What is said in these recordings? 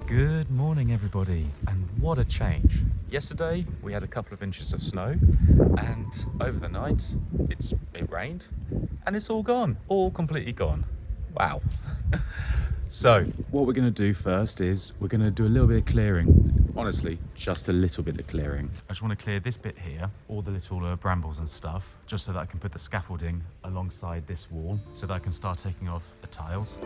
Good morning everybody, and what a change. Yesterday we had a couple of inches of snow, and over the night it rained and it's all gone, all completely gone. Wow. So what we're going to do first is we're going to do a little bit of clearing. Honestly, just a little bit of clearing. I just want to clear this bit here, all the little brambles and stuff, just so that I can put the scaffolding alongside this wall so that I can start taking off the tiles.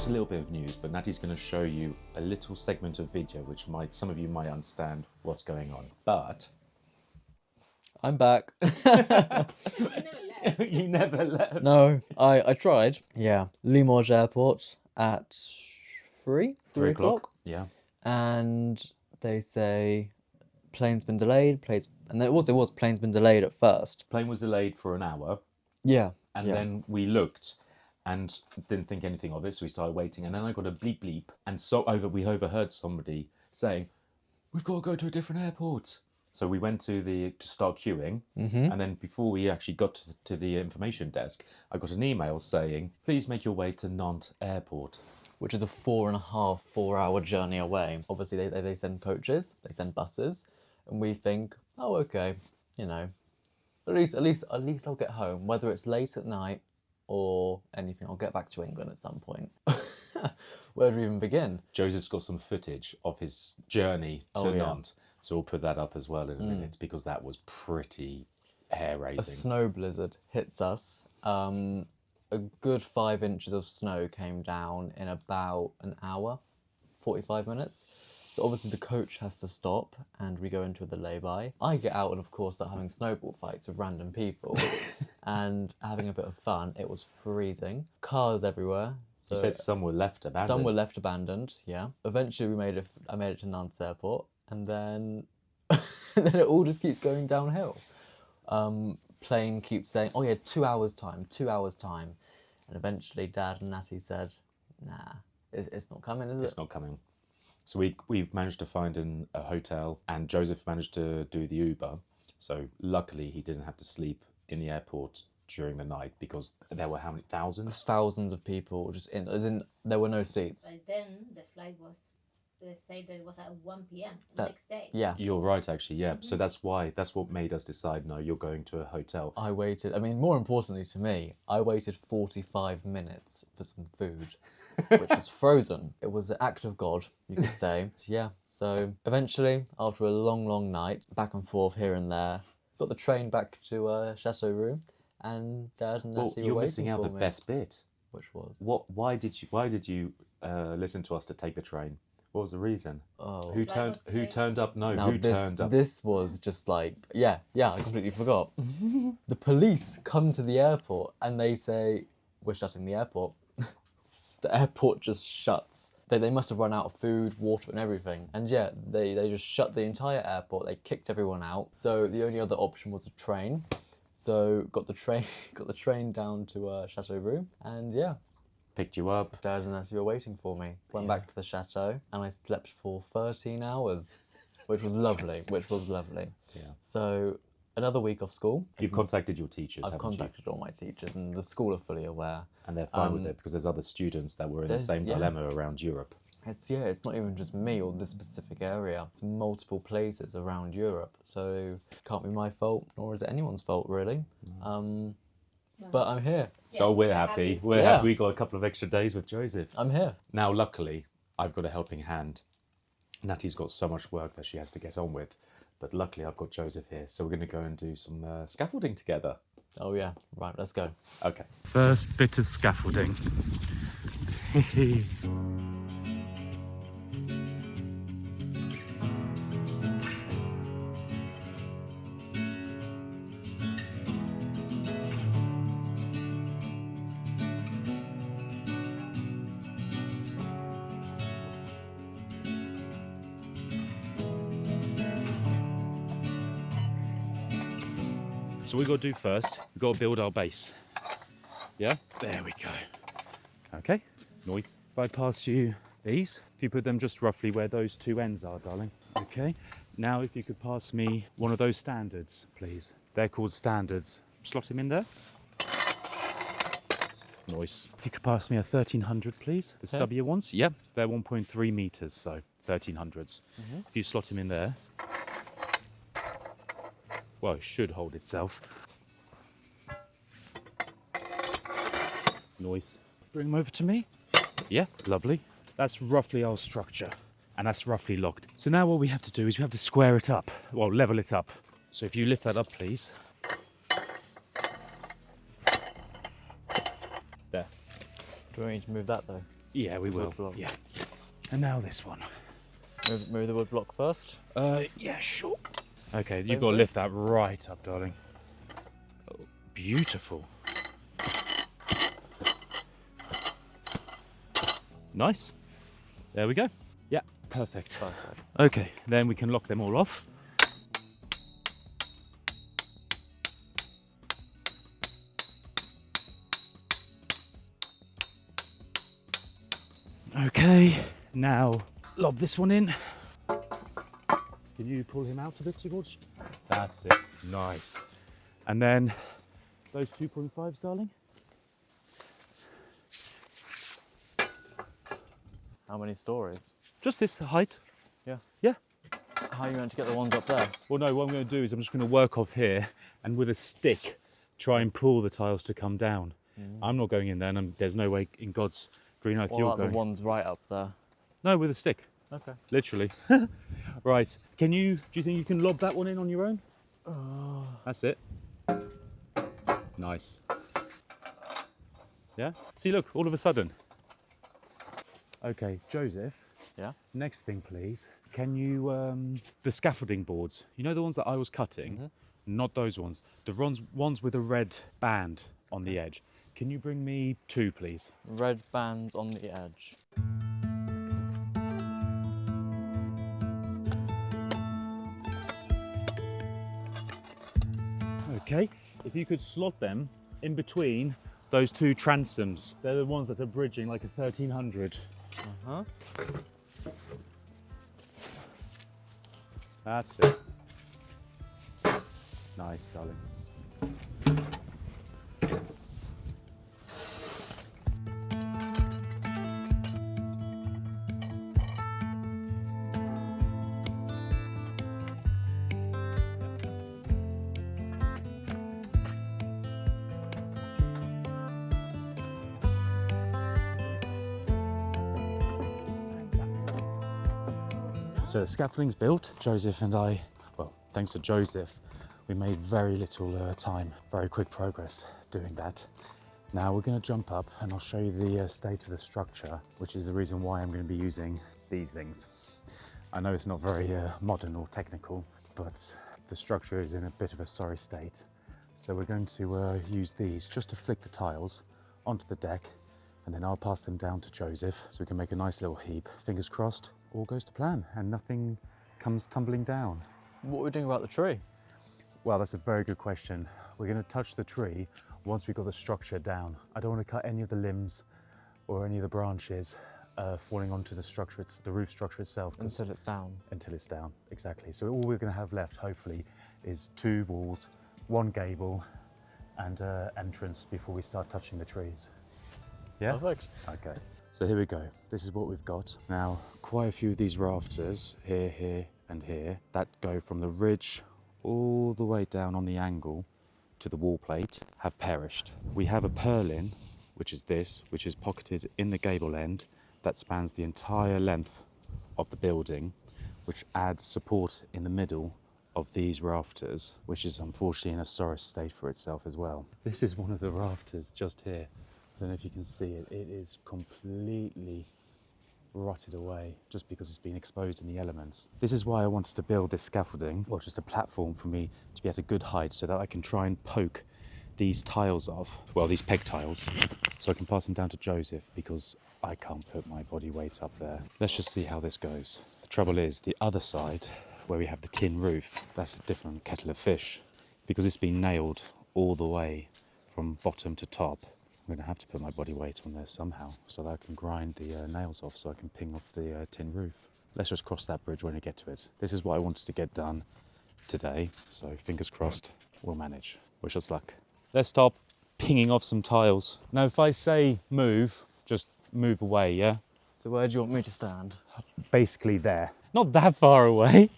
A little bit of news, but Natty's going to show you a little segment of video which some of you might understand what's going on. But I'm back. You never left. No, I tried. Yeah, Limoges Airport at 3 o'clock. Yeah. And they say plane's been delayed. And it was plane's been delayed at first. Plane was delayed for an hour. Yeah. And then we looked and didn't think anything of it, so we started waiting, and then I got a bleep bleep, and we overheard somebody saying, "We've got to go to a different airport." So we went to start queuing, and then before we actually got to the information desk, I got an email saying, "Please make your way to Nantes Airport," which is a 4.5-4-hour journey away. Obviously, they send coaches, they send buses, and we think, oh, okay, you know, at least I'll get home, whether it's late at night or anything. I'll get back to England at some point. Where do we even begin? Joseph's got some footage of his journey to Nantes, so we'll put that up as well in a minute, because that was pretty hair-raising. A snow blizzard hits us. A good 5 inches of snow came down in about an hour, 45 minutes. So obviously the coach has to stop and we go into the lay-by. I get out and of course start having snowball fights with random people and having a bit of fun. It was freezing. Cars everywhere. So you said some were left abandoned. Some were left abandoned, yeah. Eventually I made it to Nantes Airport, and then, then it all just keeps going downhill. Plane keeps saying, oh yeah, 2 hours time. And eventually Dad and Natty said, nah, it's not coming, is it? It's not coming. So we've managed to find a hotel, and Joseph managed to do the Uber. So luckily he didn't have to sleep in the airport during the night, because there were how many thousands? Thousands of people just there were no seats. But then the flight was, they say that it was at 1 p.m. the next day. Yeah. You're right, actually, yeah. So that's what made us decide, no, you're going to a hotel. I waited, more importantly to me, I waited 45 minutes for some food, which was frozen. It was an act of God, you could say. Yeah, so eventually, after a long night, back and forth here and there, got the train back to Chateau, and Dad and Natty were waiting for me. You're missing out the best bit. Which was? Why did you listen to us to take the train? What was the reason? Oh. Who turned up? No, now, turned up? This was just like, yeah, I completely forgot. The police come to the airport and they say, we're shutting the airport. The airport just shuts. They must have run out of food, water and everything. And yeah, they just shut the entire airport. They kicked everyone out. So the only other option was a train. So got the train down to Chateau, and yeah. Picked you up. Dad and Natty were waiting for me. Went back to the chateau and I slept for 13 hours, which was lovely. Yeah. So another week off school. You've contacted your teachers, I've contacted all my teachers, and the school are fully aware. And they're fine with it, because there's other students that were in the same dilemma around Europe. It's not even just me or this specific area. It's multiple places around Europe. So it can't be my fault, nor is it anyone's fault, really. But I'm here. So we're happy. We're happy we got a couple of extra days with Joseph. I'm here. Now, luckily, I've got a helping hand. Natty's got so much work that she has to get on with. But luckily, I've got Joseph here. So we're going to go and do some scaffolding together. Oh, yeah. Right, let's go. Okay. First bit of scaffolding. So we got to do first, we've got to build our base. Yeah, there we go. Okay, nice. If I pass you these, if you put them just roughly where those two ends are, darling. Okay, now if you could pass me one of those standards, please. They're called standards. Slot him in there. Nice. If you could pass me a 1300, please. The stubbier ones. Yep, they're 1.3 meters, so 1300s. If you slot him in there. Well, it should hold itself. Nice. Bring them over to me. Yeah, lovely. That's roughly our structure. And that's roughly locked. So now what we have to do is we have to square it up. Well, level it up. So if you lift that up, please. There. Do we need to move that though? Yeah, we will. Wood block. Yeah. And now this one. Move the wood block first. Yeah, sure. Okay, Same you've got to way? lift that right up, darling. Oh, beautiful. Nice. There we go. Yeah, perfect. Okay, then we can lock them all off. Okay, now lob this one in. Can you pull him out a bit towards? That's it. Nice. And then those 2.5s, darling. How many stories? Just this height. Yeah. Yeah. How are you going to get the ones up there? Well, no, what I'm going to do is I'm just going to work off here and with a stick try and pull the tiles to come down. I'm not going in there, and there's no way in God's green earth What you're about going. the ones right up there? No, with a stick. Okay. Literally. Right. Do you think you can lob that one in on your own? That's it. Nice. Yeah? See, look, all of a sudden. Okay, Joseph. Yeah. Next thing, please. Can you, the scaffolding boards, you know the ones that I was cutting? Not those ones. The ones with a red band on the edge. Can you bring me 2, please? Red bands on the edge. Okay, if you could slot them in between those 2 transoms. They're the ones that are bridging like a 1300. That's it. Nice, darling. So the scaffolding's built. Joseph and I, well, thanks to Joseph, we made very little time, very quick progress doing that. Now we're going to jump up and I'll show you the state of the structure, which is the reason why I'm going to be using these things. I know it's not very modern or technical, but the structure is in a bit of a sorry state. So we're going to use these just to flick the tiles onto the deck, and then I'll pass them down to Joseph so we can make a nice little heap. Fingers crossed, all goes to plan and nothing comes tumbling down. What are we doing about the tree? Well, that's a very good question. We're going to touch the tree once we've got the structure down. I don't want to cut any of the limbs or any of the branches falling onto the structure, the roof structure itself. Until it's down. Until it's down, exactly. So all we're going to have left, hopefully, is 2 walls, 1 gable, and entrance before we start touching the trees. Yeah? Perfect. Okay. So here we go. This is what we've got. Now, quite a few of these rafters, here, here, and here, that go from the ridge all the way down on the angle to the wall plate, have perished. We have a purlin, which is this, which is pocketed in the gable end, that spans the entire length of the building, which adds support in the middle of these rafters, which is unfortunately in a sorry state for itself as well. This is one of the rafters just here. I don't know if you can see it. It is completely rotted away just because it's been exposed in the elements. This is why I wanted to build this scaffolding, or just a platform for me to be at a good height so that I can try and poke these tiles off, well, these peg tiles, so I can pass them down to Joseph because I can't put my body weight up there. Let's just see how this goes. The trouble is, the other side, where we have the tin roof, that's a different kettle of fish because it's been nailed all the way from bottom to top. I'm going to have to put my body weight on there somehow so that I can grind the nails off so I can ping off the tin roof. Let's just cross that bridge when we get to it. This is what I wanted to get done today, so fingers crossed we'll manage. Wish us luck. Let's start pinging off some tiles. Now if I say move, just move away, yeah? So where do you want me to stand? Basically there. Not that far away.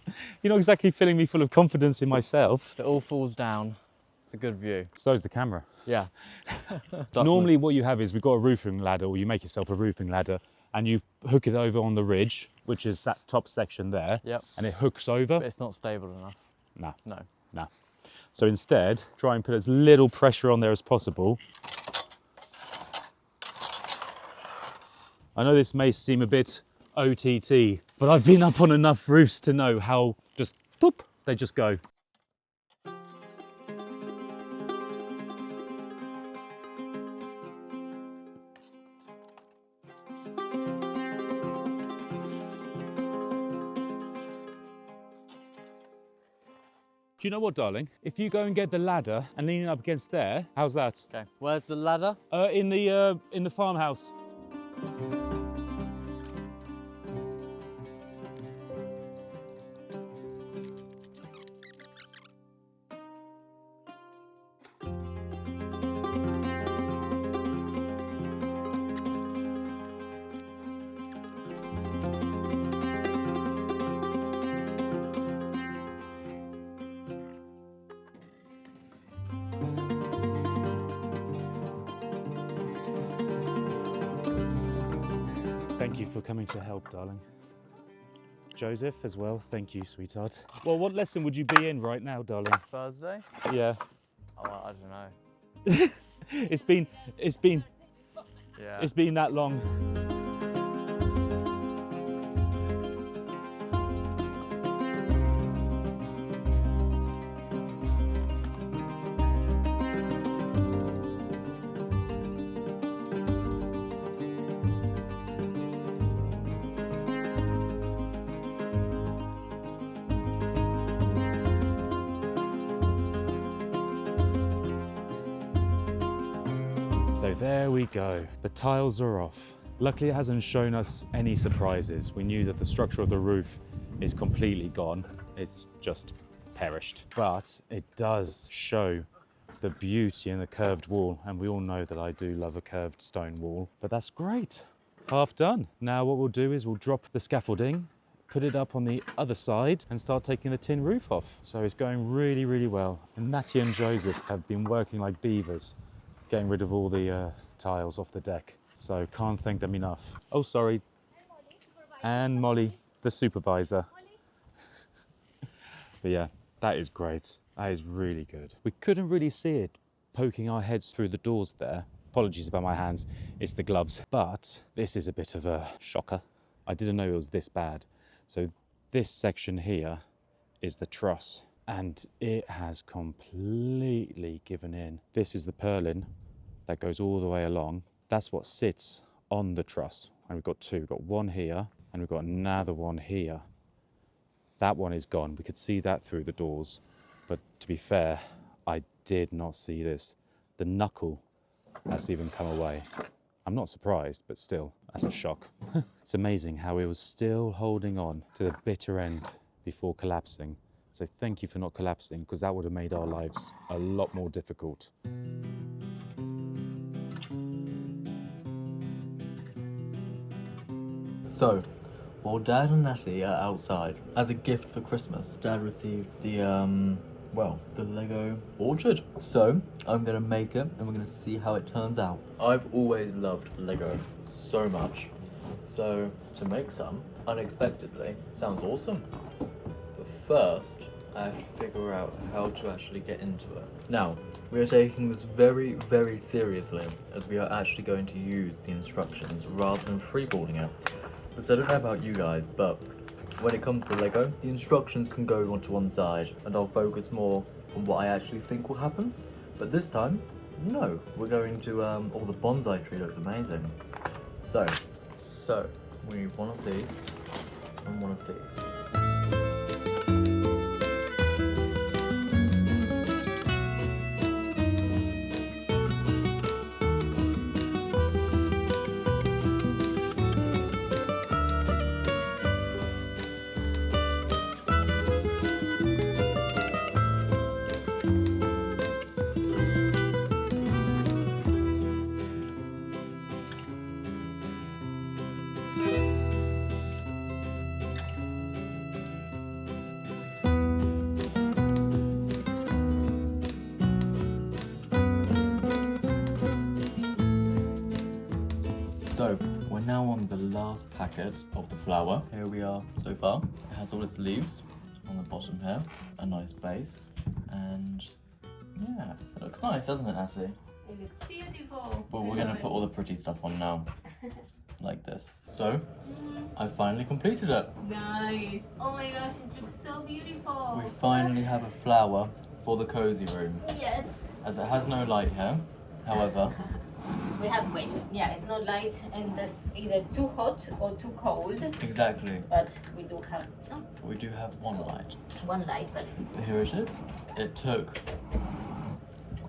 You're not exactly filling me full of confidence in myself. It all falls down. It's a good view. So is the camera. Yeah. Normally what you have is we've got a roofing ladder, or you make yourself a roofing ladder and you hook it over on the ridge, which is that top section there. Yep. And it hooks over. But it's not stable enough. Nah. No. Nah. So instead, try and put as little pressure on there as possible. I know this may seem a bit OTT, but I've been up on enough roofs to know how just boop, they just go. Do you know what, darling? If you go and get the ladder and lean it up against there, how's that? Okay. Where's the ladder? In the farmhouse. Thank you for coming to help, darling. Joseph as well, thank you, sweetheart. Well, what lesson would you be in right now, darling? Thursday? Yeah. Oh, I don't know. It's been that long. So there we go, the tiles are off. Luckily it hasn't shown us any surprises. We knew that the structure of the roof is completely gone. It's just perished. But it does show the beauty in the curved wall, and we all know that I do love a curved stone wall, but that's great. Half done. Now what we'll do is we'll drop the scaffolding, put it up on the other side and start taking the tin roof off. So it's going really, really well. And Natty and Joseph have been working like beavers, getting rid of all the tiles off the deck. So can't thank them enough. Oh, sorry. And Molly, the supervisor. But yeah, that is great. That is really good. We couldn't really see it poking our heads through the doors there. Apologies about my hands, it's the gloves. But this is a bit of a shocker. I didn't know it was this bad. So this section here is the truss, and it has completely given in. This is the purlin that goes all the way along. That's what sits on the truss. And we've got two. We've got one here and we've got another one here. That one is gone. We could see that through the doors. But to be fair, I did not see this. The knuckle has even come away. I'm not surprised, but still, that's a shock. It's amazing how it was still holding on to the bitter end before collapsing. So thank you for not collapsing, because that would have made our lives a lot more difficult. So, while Dad and Natty are outside, as a gift for Christmas, Dad received the Lego orchard. So, I'm gonna make it and we're gonna see how it turns out. I've always loved Lego so much. So, to make some, unexpectedly, sounds awesome. But first, I have to figure out how to actually get into it. Now, we are taking this very, very seriously, as we are actually going to use the instructions rather than freeboarding it. Because I don't know about you guys, but when it comes to Lego, the instructions can go onto one side and I'll focus more on what I actually think will happen. But this time, no, we're going to, the bonsai tree looks amazing. So, we need one of these and one of these. opened the last packet of the flower. Here we are so far. It has all its leaves on the bottom here, a nice base, and yeah, it looks nice, doesn't it, Ashley? It looks beautiful. Well, we're gonna put all the pretty stuff on now, like this. So, I finally completed it. Nice. Oh my gosh, it looks so beautiful. We finally have a flower for the cozy room. Yes. As it has no light here, however. We have wait. Yeah, it's not light and it's either too hot or too cold. Exactly. But we do have We do have one light. one light, but it's Here it is. It took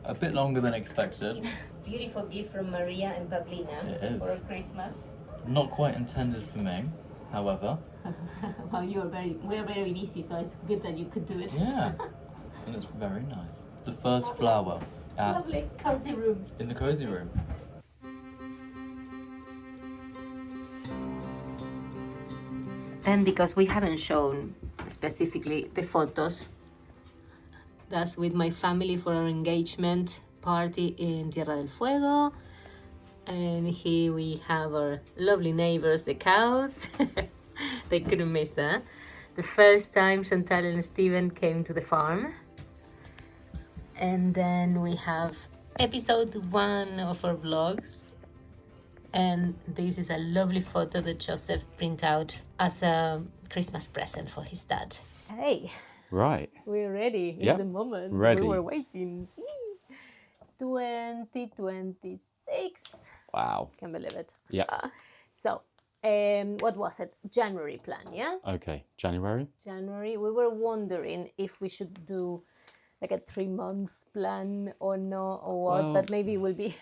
a bit longer than expected. beautiful gift from Maria and Pablina It is. for Christmas. Not quite intended for me, however. Well, we're very busy, so it's good that you could do it. Yeah. And it's very nice. The first flower Lovely, cozy room. in the cozy room. And because we haven't shown specifically the photos, that's with my family for our engagement party in Tierra del Fuego. And here we have our lovely neighbors, the cows. They couldn't miss that. The first time Chantal and Steven came to the farm. And then we have episode 1 of our vlogs. And this is a lovely photo that Joseph printed out as a Christmas present for his dad. Hey, Right. we're ready. Yeah, It's the moment. ready. We were waiting. 2026. Wow. Can't believe it. Yeah. So, what was it? January plan, yeah? Okay. January. January. We were wondering if we should do like a 3 months plan or no, or what, Well- but maybe we'll be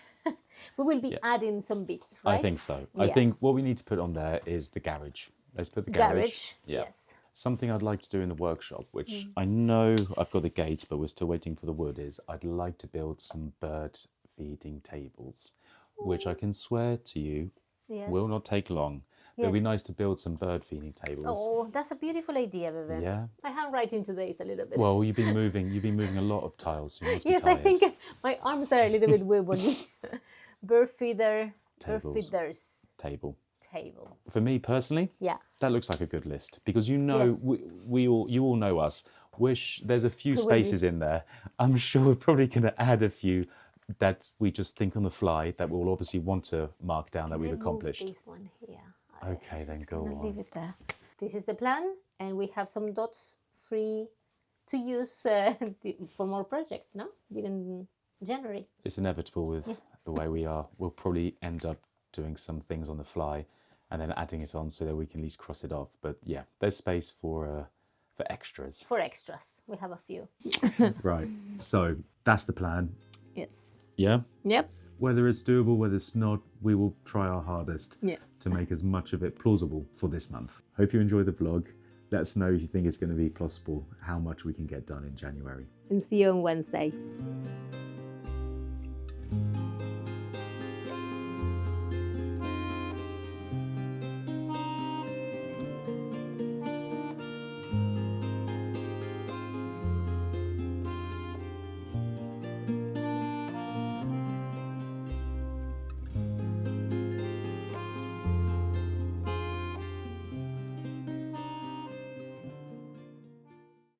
we will be Yeah. adding some bits, right? I think so. I Yeah. think what we need to put on there is the garage. Let's put the garage. Garage. Yeah. Yes. Something I'd like to do in the workshop, which Mm. I know I've got the gate, but we're still waiting for the wood, is I'd like to build some bird feeding tables, which I can swear to you Yes. will not take long. It'd be Yes. nice to build some bird feeding tables. Oh, that's a beautiful idea, Bebe. Yeah. My handwriting today is a little bit. Well, you've been moving a lot of tiles. So you must be yes, I tired. think my arms are a little bit wibbly. Bird Tables. feeders Table. table. For me personally, Yeah. that looks like a good list because you know Yes. you all know us. There's a few Who will we- spaces in there. I'm sure we're probably going to add a few that we just think on the fly that we'll obviously want to mark down that we've Remove accomplished. This one here. Okay, I'm then just go gonna on. Leave it there. This is the plan, and we have some dots free to use for more projects. No, in January. It's inevitable with the way we are. We'll probably end up doing some things on the fly and then adding it on so that we can at least cross it off. But yeah, there's space for extras. For extras, we have a few. Right. So that's the plan. Yes. Yeah. Yep. Whether it's doable, whether it's not, we will try our hardest Yeah. to make as much of it plausible for this month. Hope you enjoy the vlog. Let us know if you think it's going to be possible, how much we can get done in January. And see you on Wednesday.